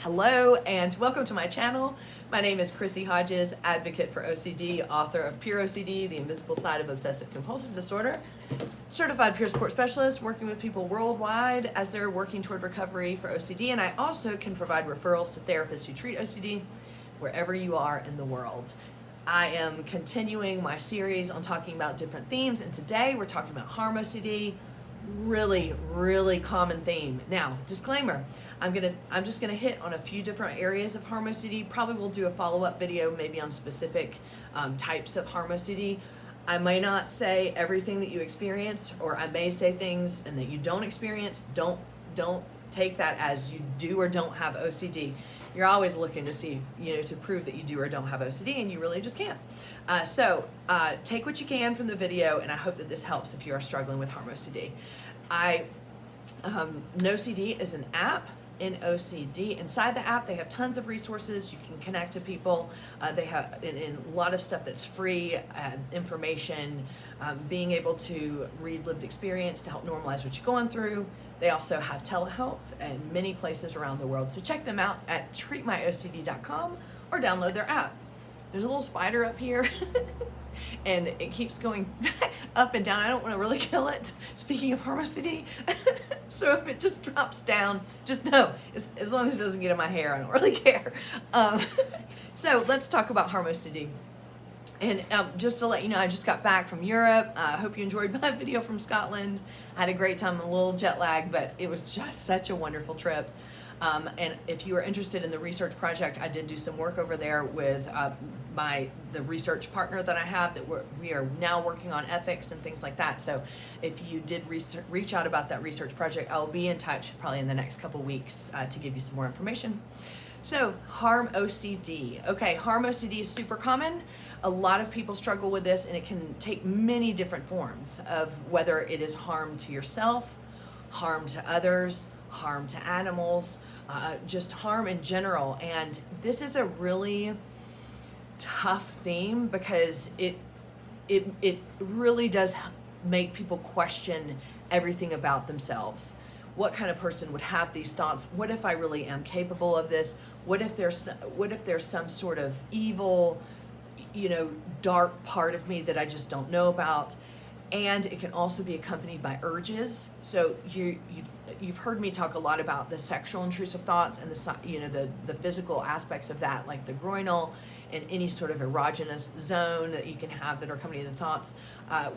Hello and welcome to my channel. My name is Chrissy Hodges, advocate for OCD, author of Pure OCD, The Invisible Side of Obsessive Compulsive Disorder, certified peer support specialist working with people worldwide as they're working toward recovery for OCD, and I also can provide referrals to therapists who treat OCD wherever you are in the world. I am continuing my series on talking about different themes, and today we're talking about harm OCD. Really common theme. Now, disclaimer, I'm just gonna hit on a few different areas of harm OCD. Probably will do a follow-up video maybe on specific types of harm OCD. I may not say everything that you experience, or I may say things and that you don't experience. Don't take that as you do or don't have OCD. You're always looking to see, to prove that you do or don't have OCD, and you really just can't. So take what you can from the video, and I hope that this helps if you are struggling with harm OCD. NoCD is an app in OCD. Inside the app, they have tons of resources. You can connect to people. They have in a lot of stuff that's free, information, being able to read lived experience to help normalize what you're going through. They also have telehealth in many places around the world. So check them out at treatmyocd.com or download their app. There's a little spider up here and it keeps going up and down. I don't want to really kill it. Speaking of harm OCD. So if it just drops down, just know, as long as it doesn't get in my hair, I don't really care. So let's talk about harm OCD. And just to let you know, I just got back from Europe. I hope you enjoyed my video from Scotland. I had a great time, a little jet lag, but it was just such a wonderful trip. And if you are interested in the research project, I did do some work over there with the research partner that I have, that we are now working on ethics and things like that. So if you did reach out about that research project, I will be in touch probably in the next couple weeks to give you some more information. So harm OCD. Okay, harm OCD is super common. A lot of people struggle with this, and it can take many different forms of whether it is harm to yourself, harm to others, harm to animals, just harm in general. And this is a really tough theme because it really does make people question everything about themselves. What kind of person would have these thoughts? What if I really am capable of this? What if there's some sort of evil, dark part of me that I just don't know about? And it can also be accompanied by urges. So you've heard me talk a lot about the sexual intrusive thoughts and the physical aspects of that, like the groinal and any sort of erogenous zone that you can have that are accompanying the thoughts.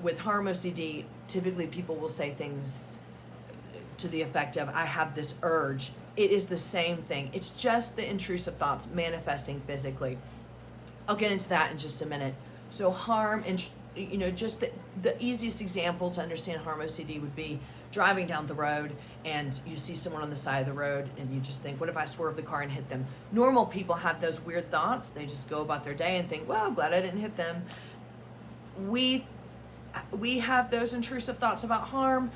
With harm OCD, typically people will say things to the effect of, I have this urge. It is the same thing. It's just the intrusive thoughts manifesting physically. I'll get into that in just a minute. So harm, just the easiest example to understand harm OCD would be driving down the road and you see someone on the side of the road and you just think, what if I swerve the car and hit them? Normal people have those weird thoughts. They just go about their day and think, well, glad I didn't hit them. We have those intrusive thoughts about harm,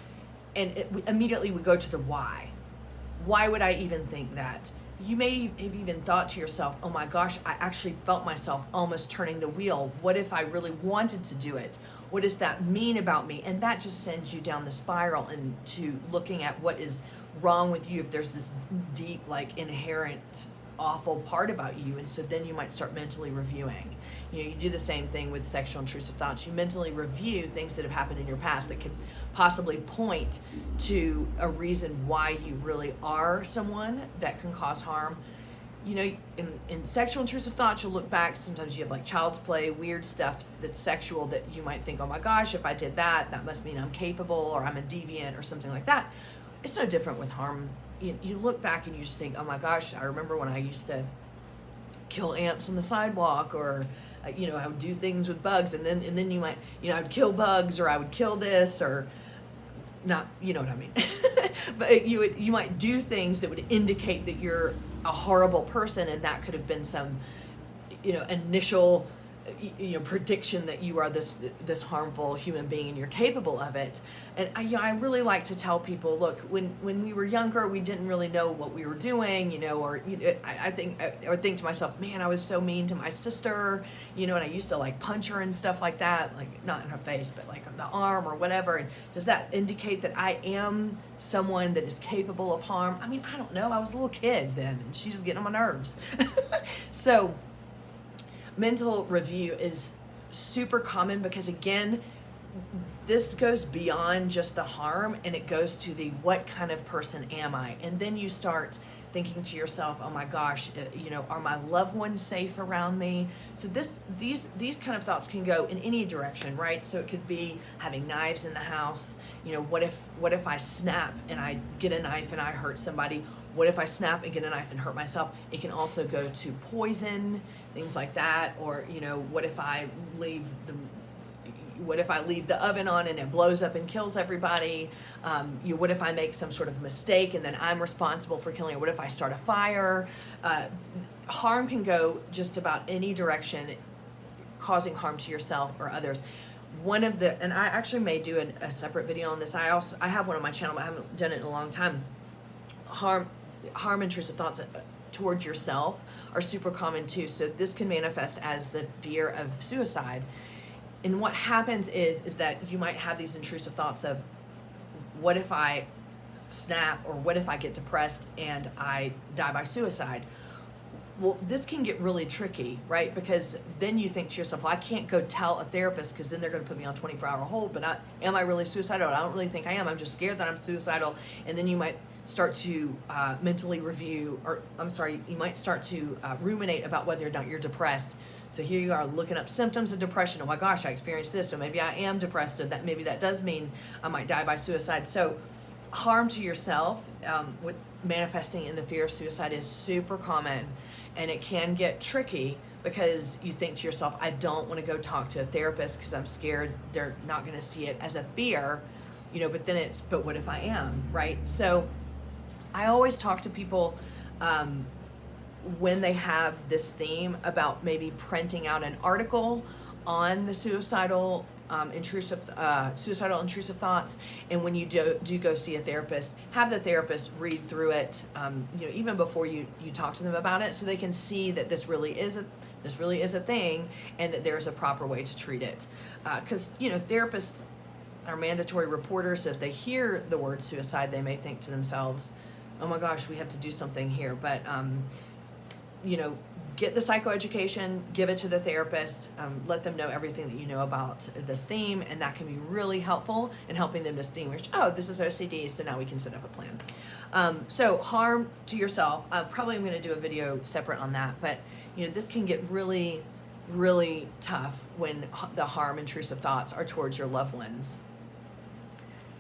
and immediately we go to the why. Why would I even think that? You may have even thought to yourself, oh my gosh, I actually felt myself almost turning the wheel. What if I really wanted to do it? What does that mean about me? And that just sends you down the spiral into looking at what is wrong with you, if there's this deep, inherent awful part about you. And so then you might start mentally reviewing. You do the same thing with sexual intrusive thoughts. You mentally review things that have happened in your past that could possibly point to a reason why you really are someone that can cause harm. In sexual intrusive thoughts, you'll look back, sometimes you have child's play, weird stuff that's sexual that you might think, oh my gosh, if I did that, that must mean I'm capable or I'm a deviant or something like that. It's no different with harm. You look back and you just think, oh my gosh, I remember when I used to kill ants on the sidewalk, or I would do things with bugs, and then you might, I'd kill bugs, or I would kill this, or not, you know what I mean. But you might do things that would indicate that you're a horrible person, and that could have been some initial prediction that you are this harmful human being and you're capable of it. And I really like to tell people, look, when we were younger, we didn't really know what we were doing, or I think to myself, man, I was so mean to my sister, and I used to like punch her and stuff like that, like not in her face, but like on the arm or whatever. And does that indicate that I am someone that is capable of harm? I mean, I don't know. I was a little kid then, and she's just getting on my nerves. So mental review is super common because, again, this goes beyond just the harm, and it goes to the what kind of person am I? And then you start thinking to yourself, oh my gosh, are my loved ones safe around me? So these kind of thoughts can go in any direction, right? So it could be having knives in the house. What if I snap and I get a knife and I hurt somebody? What if I snap and get a knife and hurt myself? It can also go to poison, things like that. Or, what if I leave the oven on and it blows up and kills everybody? What if I make some sort of mistake and then I'm responsible for killing it? What if I start a fire? Harm can go just about any direction, causing harm to yourself or others. And I actually may do a separate video on this. I have one on my channel, but I haven't done it in a long time. Harm intrusive thoughts toward yourself are super common too. So this can manifest as the fear of suicide. And what happens is that you might have these intrusive thoughts of, what if I snap, or what if I get depressed and I die by suicide? Well, this can get really tricky, right? Because then you think to yourself, well, I can't go tell a therapist because then they're going to put me on 24-hour hold, but am I really suicidal? I don't really think I am. I'm just scared that I'm suicidal. And then you might start to mentally review, you might start to ruminate about whether or not you're depressed. So here you are looking up symptoms of depression. Oh my gosh, I experienced this, so maybe I am depressed, so maybe that does mean I might die by suicide. So harm to yourself with manifesting in the fear of suicide is super common, and it can get tricky because you think to yourself, I don't want to go talk to a therapist because I'm scared they're not going to see it as a fear, but then but what if I am, right? So I always talk to people when they have this theme about maybe printing out an article on the suicidal intrusive thoughts, and when you do go see a therapist, have the therapist read through it, even before you talk to them about it, so they can see that this really is a thing, and that there's a proper way to treat it. Because therapists are mandatory reporters, so if they hear the word suicide, they may think to themselves, oh my gosh, we have to do something here. But get the psychoeducation, give it to the therapist, let them know everything that you know about this theme, and that can be really helpful in helping them distinguish, oh, this is OCD, so now we can set up a plan. So harm to yourself, probably I'm going to do a video separate on that, but this can get really, really tough when the harm intrusive thoughts are towards your loved ones.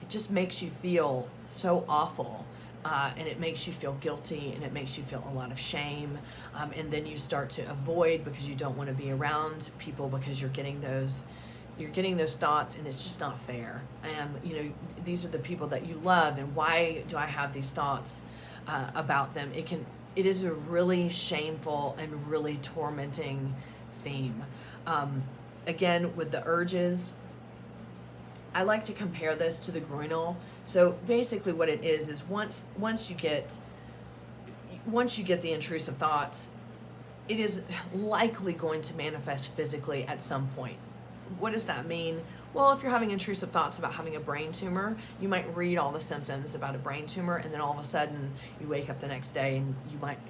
It just makes you feel so awful. And it makes you feel guilty, and it makes you feel a lot of shame, and then you start to avoid because you don't want to be around people because you're getting those thoughts, and it's just not fair. These are the people that you love, and why do I have these thoughts about them? It is a really shameful and really tormenting theme. Again, with the urges, I like to compare this to the groinal. So basically what it is once you get the intrusive thoughts, it is likely going to manifest physically at some point. What does that mean? Well, if you're having intrusive thoughts about having a brain tumor, you might read all the symptoms about a brain tumor, and then all of a sudden you wake up the next day and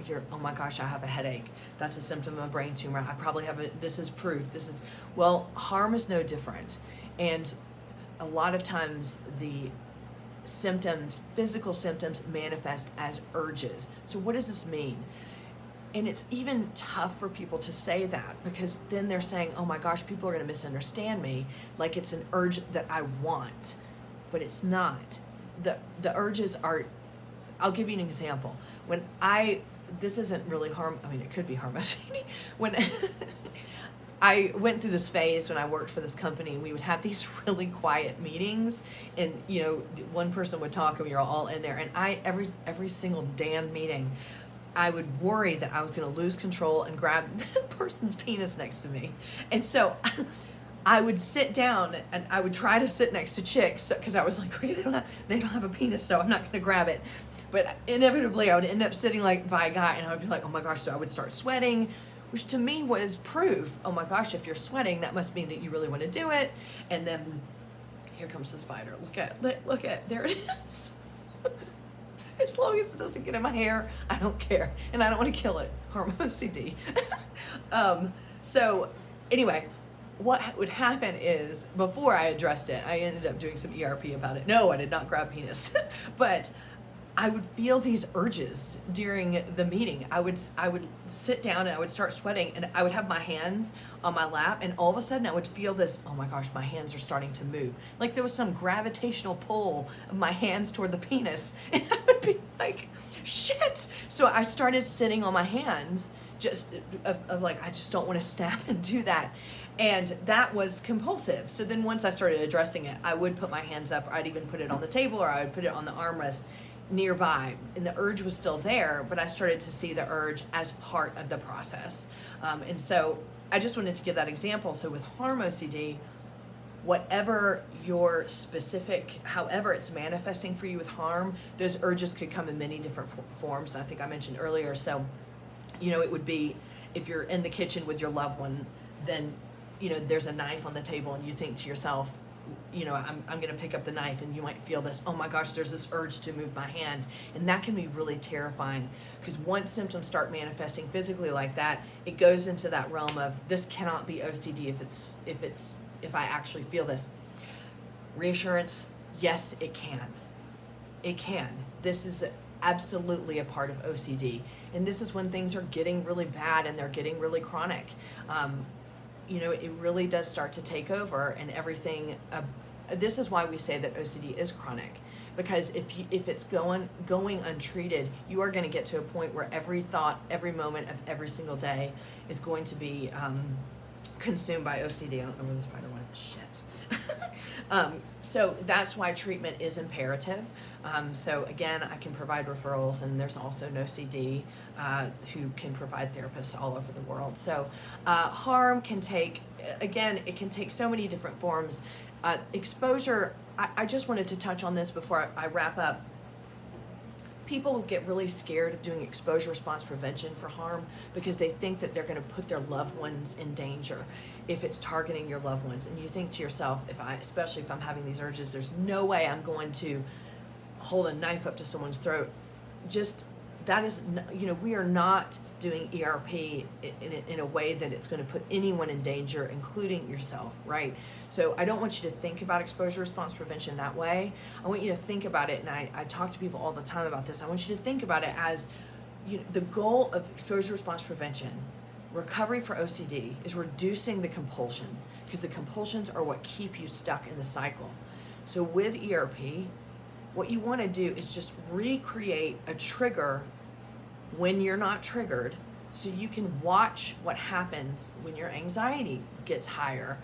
you're, oh my gosh, I have a headache. That's a symptom of a brain tumor. I probably have this is proof. Well, harm is no different. And a lot of times the physical symptoms manifest as urges. So what does this mean? And it's even tough for people to say that, because then they're saying, oh my gosh, people are going to misunderstand me, like it's an urge that I want, but it's not. The urges are, I'll give you an example. This isn't really harm, it could be harm. When I went through this phase when I worked for this company, we would have these really quiet meetings, and one person would talk and we were all in there, and every single damn meeting, I would worry that I was going to lose control and grab the person's penis next to me. And so I would sit down and I would try to sit next to chicks because I was like, okay, they don't have a penis, so I'm not going to grab it. But inevitably I would end up sitting like by a guy, and I would be like, oh my gosh, so I would start sweating, which to me was proof. Oh my gosh, if you're sweating, that must mean that you really want to do it. And then here comes the spider. Look at, there it is. As long as it doesn't get in my hair, I don't care. And I don't want to kill it. Harm OCD. So anyway, what would happen is, before I addressed it, I ended up doing some ERP about it. No, I did not grab penis. But I would feel these urges during the meeting. I would sit down and I would start sweating, and I would have my hands on my lap, and all of a sudden I would feel this, oh my gosh, my hands are starting to move. Like there was some gravitational pull of my hands toward the penis, and I would be like, shit. So I started sitting on my hands, just of like, I just don't want to snap and do that. And that was compulsive. So then once I started addressing it, I would put my hands up, or I'd even put it on the table, or I would put it on the armrest nearby, and the urge was still there, but I started to see the urge as part of the process. And so I just wanted to give that example. So with harm OCD, whatever your specific, however it's manifesting for you with harm, those urges could come in many different forms. I think I mentioned earlier. So, it would be if you're in the kitchen with your loved one, then, there's a knife on the table and you think to yourself, I'm going to pick up the knife, and you might feel this, oh my gosh, there's this urge to move my hand. And that can be really terrifying, because once symptoms start manifesting physically like that, it goes into that realm of, this cannot be OCD if I actually feel this. Reassurance, yes, it can. It can. This is absolutely a part of OCD. And this is when things are getting really bad and they're getting really chronic. It really does start to take over, and everything. This is why we say that OCD is chronic, because if it's going untreated, you are going to get to a point where every thought, every moment of every single day is going to be consumed by OCD. I don't know where the spider went. Shit. So that's why treatment is imperative. So again, I can provide referrals, and there's also NoCD who can provide therapists all over the world. So harm can take, again, it can take so many different forms. Exposure, I just wanted to touch on this before I wrap up. People get really scared of doing exposure response prevention for harm because they think that they're going to put their loved ones in danger if it's targeting your loved ones. And you think to yourself, especially if I'm having these urges, there's no way I'm going to hold a knife up to someone's throat. That is, we are not doing ERP in a way that it's going to put anyone in danger, including yourself, right? So I don't want you to think about exposure response prevention that way. I want you to think about it, and I talk to people all the time about this. I want you to think about it as, the goal of exposure response prevention, recovery for OCD, is reducing the compulsions, because the compulsions are what keep you stuck in the cycle. So with ERP, what you want to do is just recreate a trigger when you're not triggered, so you can watch what happens when your anxiety gets higher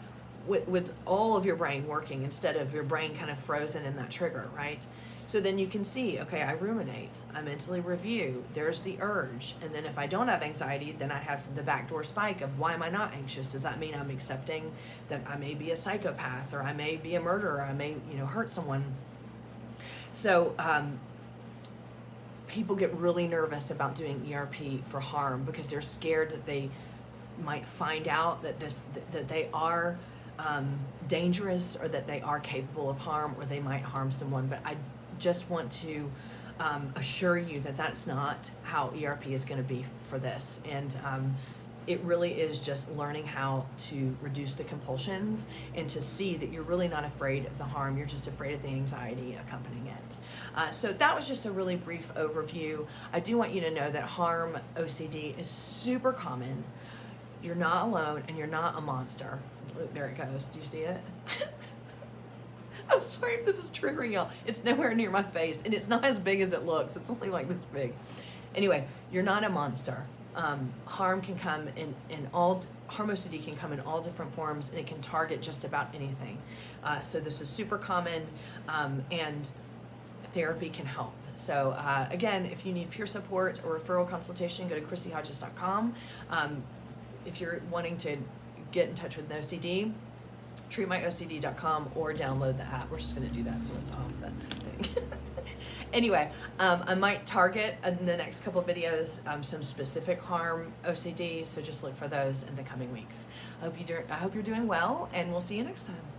with all of your brain working instead of your brain kind of frozen in that trigger, right? So then you can see, okay, I ruminate, I mentally review, there's the urge, and then if I don't have anxiety, then I have the backdoor spike of, why am I not anxious? Does that mean I'm accepting that I may be a psychopath, or I may be a murderer, I may, hurt someone? So people get really nervous about doing ERP for harm because they're scared that they might find out that they are dangerous, or that they are capable of harm, or they might harm someone. But I just want to assure you that that's not how ERP is going to be for this. And it really is just learning how to reduce the compulsions and to see that you're really not afraid of the harm. You're just afraid of the anxiety accompanying it. So that was just a really brief overview. I do want you to know that harm OCD is super common. You're not alone, and you're not a monster. Look, there it goes. Do you see it? I'm sorry if this is triggering y'all. It's nowhere near my face, and it's not as big as it looks. It's only like this big. Anyway, you're not a monster. Harm can come harm OCD can come in all different forms, and it can target just about anything. So this is super common, and therapy can help. So again, if you need peer support or referral consultation, go to chrissyhodges.com. If you're wanting to get in touch with an OCD, treatmyocd.com or download the app. We're just going to do that so it's off the thing. Anyway, I might target in the next couple of videos some specific harm OCD, so just look for those in the coming weeks. I hope you're doing well, and we'll see you next time.